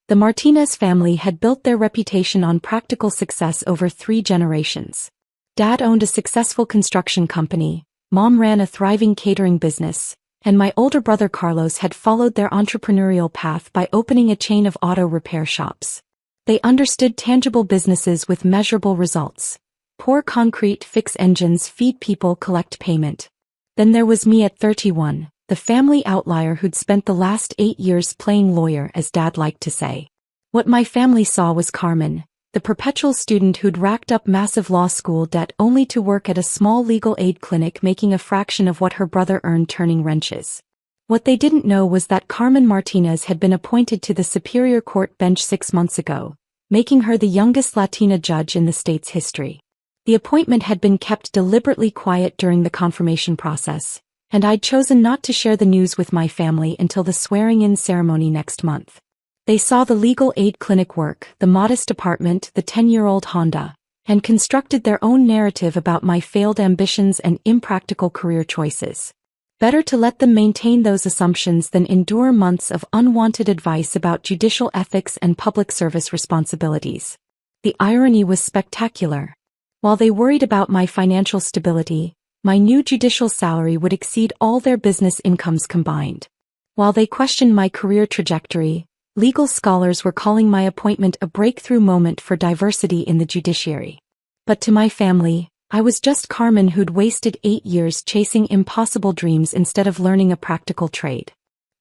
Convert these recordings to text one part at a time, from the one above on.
The Martinez family had built their reputation on practical success over 3 generations. Dad owned a successful construction company, Mom ran a thriving catering business, and my older brother Carlos had followed their entrepreneurial path by opening a chain of auto repair shops. They understood tangible businesses with measurable results. Pour concrete, fix engines, feed people, collect payment. Then there was me at 31, the family outlier who'd spent the last 8 years playing lawyer, as Dad liked to say. What my family saw was Carmen, the perpetual student who'd racked up massive law school debt only to work at a small legal aid clinic making a fraction of what her brother earned turning wrenches. What they didn't know was that Carmen Martinez had been appointed to the Superior Court bench 6 months ago, making her the youngest Latina judge in the state's history. The appointment had been kept deliberately quiet during the confirmation process, and I'd chosen not to share the news with my family until the swearing-in ceremony next month. They saw the legal aid clinic work, the modest apartment, the 10-year-old Honda, and constructed their own narrative about my failed ambitions and impractical career choices. Better to let them maintain those assumptions than endure months of unwanted advice about judicial ethics and public service responsibilities. The irony was spectacular. While they worried about my financial stability, my new judicial salary would exceed all their business incomes combined. While they questioned my career trajectory, legal scholars were calling my appointment a breakthrough moment for diversity in the judiciary. But to my family, I was just Carmen who'd wasted 8 years chasing impossible dreams instead of learning a practical trade.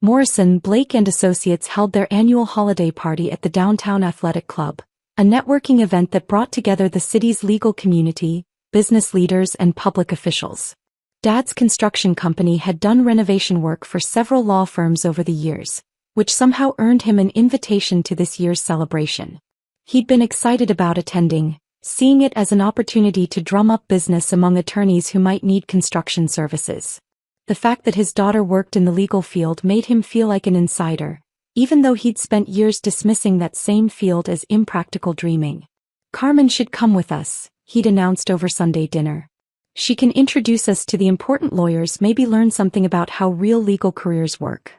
Morrison, Blake & Associates held their annual holiday party at the Downtown Athletic Club, a networking event that brought together the city's legal community, business leaders and public officials. Dad's construction company had done renovation work for several law firms over the years, which somehow earned him an invitation to this year's celebration. He'd been excited about attending, seeing it as an opportunity to drum up business among attorneys who might need construction services. The fact that his daughter worked in the legal field made him feel like an insider, even though he'd spent years dismissing that same field as impractical dreaming. Carmen should come with us, he'd announced over Sunday dinner. She can introduce us to the important lawyers, maybe learn something about how real legal careers work.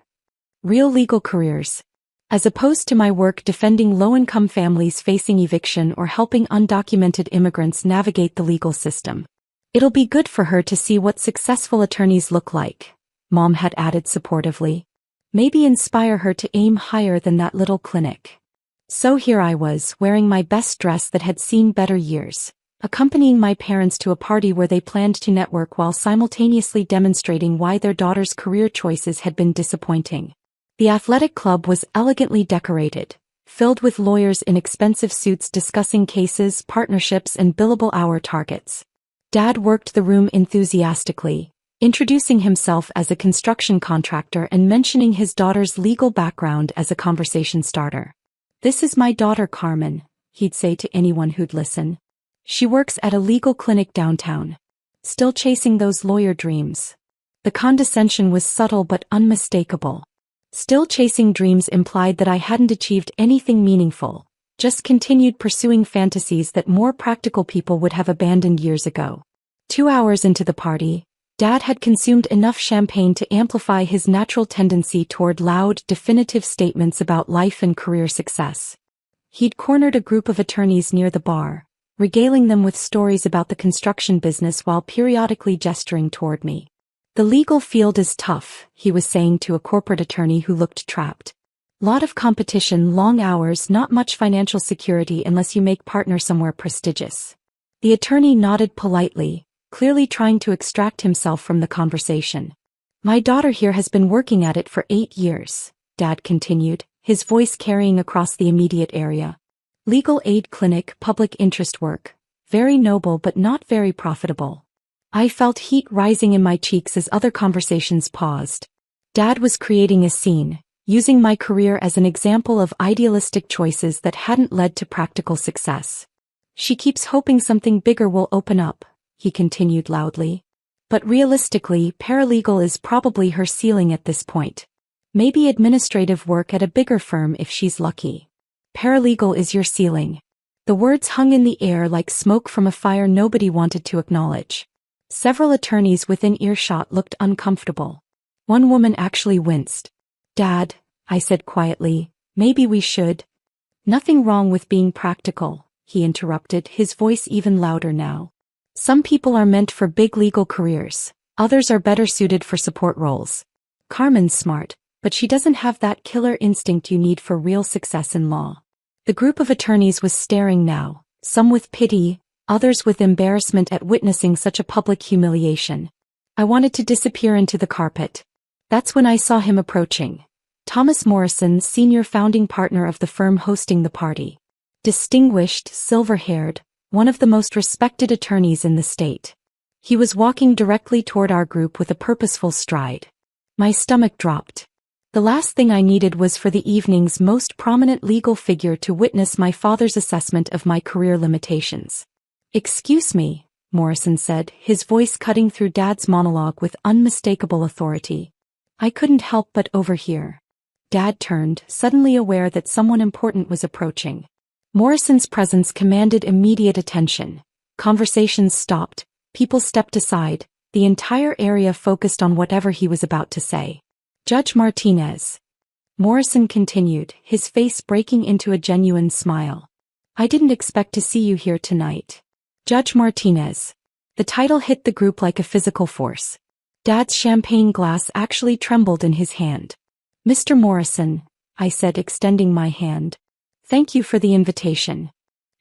Real legal careers. As opposed to my work defending low-income families facing eviction or helping undocumented immigrants navigate the legal system. It'll be good for her to see what successful attorneys look like, Mom had added supportively. Maybe inspire her to aim higher than that little clinic. So here I was, wearing my best dress that had seen better years, accompanying my parents to a party where they planned to network while simultaneously demonstrating why their daughter's career choices had been disappointing. The athletic club was elegantly decorated, filled with lawyers in expensive suits discussing cases, partnerships and billable hour targets. Dad worked the room enthusiastically, introducing himself as a construction contractor and mentioning his daughter's legal background as a conversation starter. "This is my daughter Carmen," he'd say to anyone who'd listen. "She works at a legal clinic downtown. Still chasing those lawyer dreams." The condescension was subtle but unmistakable. Still chasing dreams implied that I hadn't achieved anything meaningful, just continued pursuing fantasies that more practical people would have abandoned years ago. 2 hours into the party, Dad had consumed enough champagne to amplify his natural tendency toward loud, definitive statements about life and career success. He'd cornered a group of attorneys near the bar, regaling them with stories about the construction business while periodically gesturing toward me. "The legal field is tough," he was saying to a corporate attorney who looked trapped. "Lot of competition, long hours, not much financial security unless you make partner somewhere prestigious." The attorney nodded politely, clearly trying to extract himself from the conversation. "My daughter here has been working at it for 8 years, Dad continued, his voice carrying across the immediate area. "Legal aid clinic, public interest work. Very noble but not very profitable." I felt heat rising in my cheeks as other conversations paused. Dad was creating a scene, using my career as an example of idealistic choices that hadn't led to practical success. "She keeps hoping something bigger will open up," he continued loudly. "But realistically, paralegal is probably her ceiling at this point. Maybe administrative work at a bigger firm if she's lucky. Paralegal is your ceiling." The words hung in the air like smoke from a fire nobody wanted to acknowledge. Several attorneys within earshot looked uncomfortable. One woman actually winced. "Dad," I said quietly, "maybe we should, Nothing wrong with being practical, he interrupted, his voice even louder now. Some people are meant for big legal careers, others are better suited for support roles. Carmen's smart, but she doesn't have that killer instinct you need for real success in law. The group of attorneys was staring now, some with pity, others with embarrassment at witnessing such a public humiliation. I wanted to disappear into the carpet. That's when I saw him approaching. Thomas Morrison, senior founding partner of the firm hosting the party. Distinguished, silver-haired, one of the most respected attorneys in the state. He was walking directly toward our group with a purposeful stride. My stomach dropped. The last thing I needed was for the evening's most prominent legal figure to witness my father's assessment of my career limitations. "Excuse me," Morrison said, his voice cutting through Dad's monologue with unmistakable authority. I couldn't help but overhear. Dad turned, suddenly aware that someone important was approaching. Morrison's presence commanded immediate attention. Conversations stopped, people stepped aside, the entire area focused on whatever he was about to say. "Judge Martinez," Morrison continued, his face breaking into a genuine smile. "I didn't expect to see you here tonight. Judge Martinez." The title hit the group like a physical force. Dad's champagne glass actually trembled in his hand. "Mr. Morrison," I said, extending my hand. "Thank you for the invitation.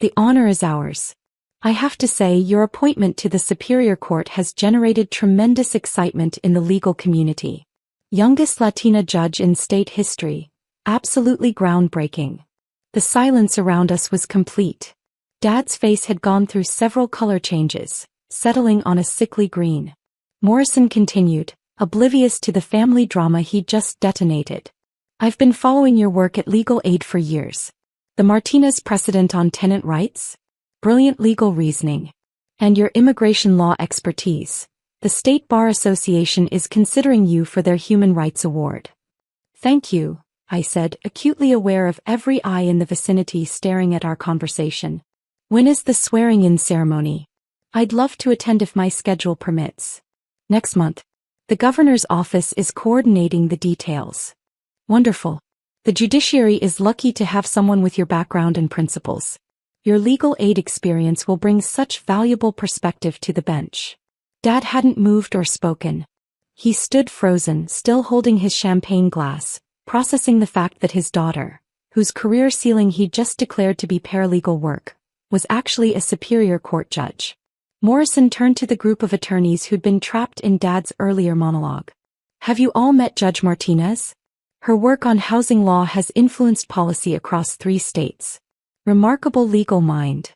The honor is ours. I have to say, your appointment to the Superior Court has generated tremendous excitement in the legal community. Youngest Latina judge in state history. Absolutely groundbreaking." The silence around us was complete. Dad's face had gone through several color changes, settling on a sickly green. Morrison continued, oblivious to the family drama he'd just detonated. "I've been following your work at Legal Aid for years. The Martinez precedent on tenant rights? Brilliant legal reasoning. And your immigration law expertise. The State Bar Association is considering you for their Human Rights Award." "Thank you," I said, acutely aware of every eye in the vicinity staring at our conversation. "When is the swearing-in ceremony? I'd love to attend if my schedule permits." "Next month. The governor's office is coordinating the details." "Wonderful. The judiciary is lucky to have someone with your background and principles. Your legal aid experience will bring such valuable perspective to the bench." Dad hadn't moved or spoken. He stood frozen, still holding his champagne glass, processing the fact that his daughter, whose career ceiling he'd just declared to be paralegal work, was actually a Superior Court judge. Morrison turned to the group of attorneys who'd been trapped in Dad's earlier monologue. "Have you all met Judge Martinez? Her work on housing law has influenced policy across 3 states. Remarkable legal mind."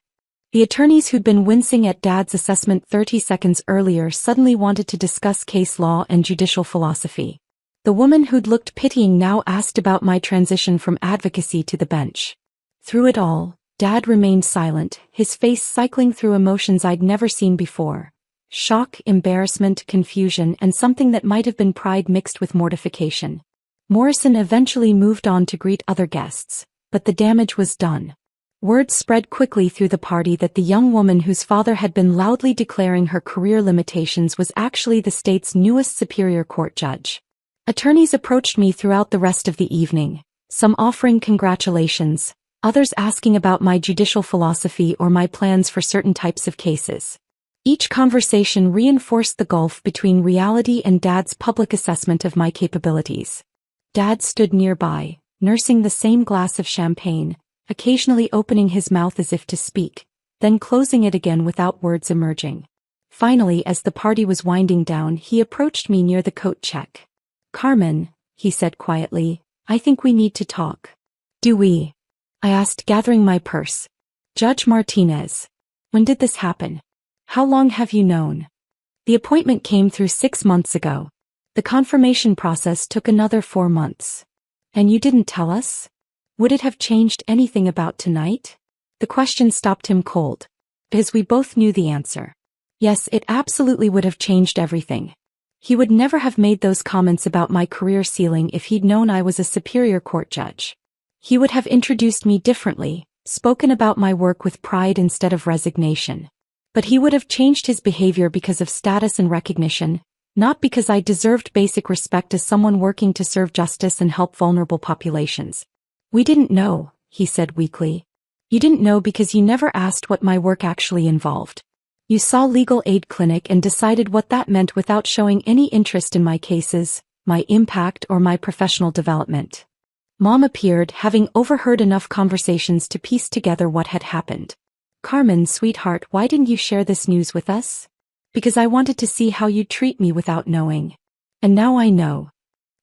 The attorneys who'd been wincing at Dad's assessment 30 seconds earlier suddenly wanted to discuss case law and judicial philosophy. The woman who'd looked pitying now asked about my transition from advocacy to the bench. Through it all, Dad remained silent, his face cycling through emotions I'd never seen before. Shock, embarrassment, confusion, and something that might have been pride mixed with mortification. Morrison eventually moved on to greet other guests, but the damage was done. Word spread quickly through the party that the young woman whose father had been loudly declaring her career limitations was actually the state's newest Superior Court judge. Attorneys approached me throughout the rest of the evening, some offering congratulations, others asking about my judicial philosophy or my plans for certain types of cases. Each conversation reinforced the gulf between reality and Dad's public assessment of my capabilities. Dad stood nearby, nursing the same glass of champagne, occasionally opening his mouth as if to speak, then closing it again without words emerging. Finally, as the party was winding down, he approached me near the coat check. "Carmen," he said quietly, "I think we need to talk." "Do we?" I asked, gathering my purse. "Judge Martinez. When did this happen? How long have you known?" "The appointment came through 6 months ago. The confirmation process took another 4 months. And you didn't tell us? Would it have changed anything about tonight?" The question stopped him cold, because we both knew the answer. Yes, it absolutely would have changed everything. He would never have made those comments about my career ceiling if he'd known I was a Superior Court judge. He would have introduced me differently, spoken about my work with pride instead of resignation. But he would have changed his behavior because of status and recognition, not because I deserved basic respect as someone working to serve justice and help vulnerable populations. We didn't know, he said weakly. You didn't know because you never asked what my work actually involved. You saw legal aid clinic and decided what that meant without showing any interest in my cases, my impact, or my professional development. Mom appeared, having overheard enough conversations to piece together what had happened. Carmen, sweetheart, why didn't you share this news with us? Because I wanted to see how you'd treat me without knowing. And now I know.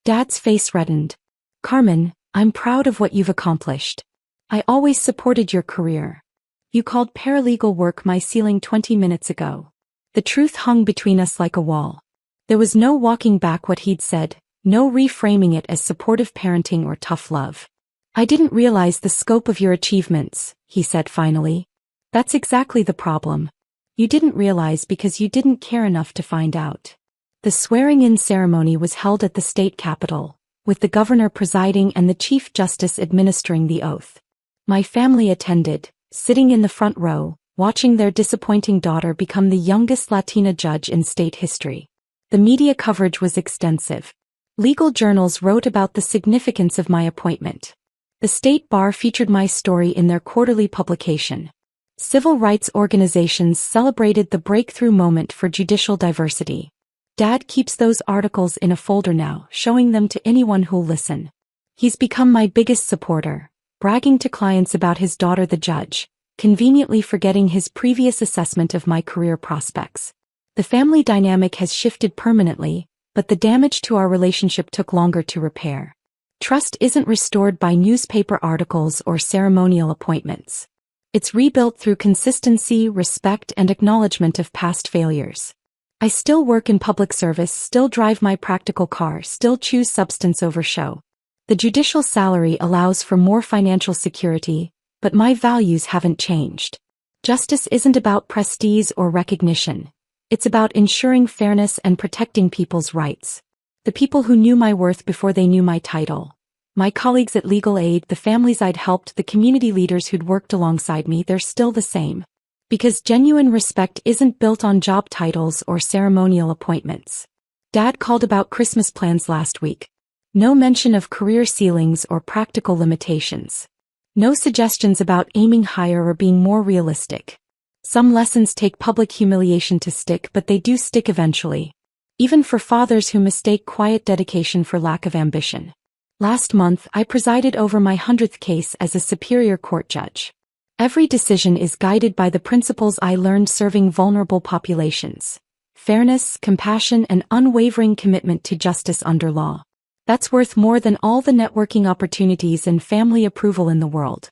Dad's face reddened. Carmen, I'm proud of what you've accomplished. I always supported your career. You called paralegal work my ceiling 20 minutes ago. The truth hung between us like a wall. There was no walking back what he'd said, no reframing it as supportive parenting or tough love. I didn't realize the scope of your achievements, he said finally. That's exactly the problem. You didn't realize because you didn't care enough to find out. The swearing-in ceremony was held at the state capitol, with the governor presiding and the chief justice administering the oath. My family attended, sitting in the front row, watching their disappointing daughter become the youngest Latina judge in state history. The media coverage was extensive. Legal journals wrote about the significance of my appointment. The state bar featured my story in their quarterly publication. Civil rights organizations celebrated the breakthrough moment for judicial diversity. Dad keeps those articles in a folder now, showing them to anyone who'll listen. He's become my biggest supporter, bragging to clients about his daughter the judge, conveniently forgetting his previous assessment of my career prospects. The family dynamic has shifted permanently, but the damage to our relationship took longer to repair. Trust isn't restored by newspaper articles or ceremonial appointments. It's rebuilt through consistency, respect, and acknowledgement of past failures. I still work in public service, still drive my practical car, still choose substance over show. The judicial salary allows for more financial security, but my values haven't changed. Justice isn't about prestige or recognition. It's about ensuring fairness and protecting people's rights. The people who knew my worth before they knew my title. My colleagues at Legal Aid, the families I'd helped, the community leaders who'd worked alongside me, they're still the same. Because genuine respect isn't built on job titles or ceremonial appointments. Dad called about Christmas plans last week. No mention of career ceilings or practical limitations. No suggestions about aiming higher or being more realistic. Some lessons take public humiliation to stick, but they do stick eventually. Even for fathers who mistake quiet dedication for lack of ambition. Last month, I presided over my 100th case as a Superior Court judge. Every decision is guided by the principles I learned serving vulnerable populations. Fairness, compassion, and unwavering commitment to justice under law. That's worth more than all the networking opportunities and family approval in the world.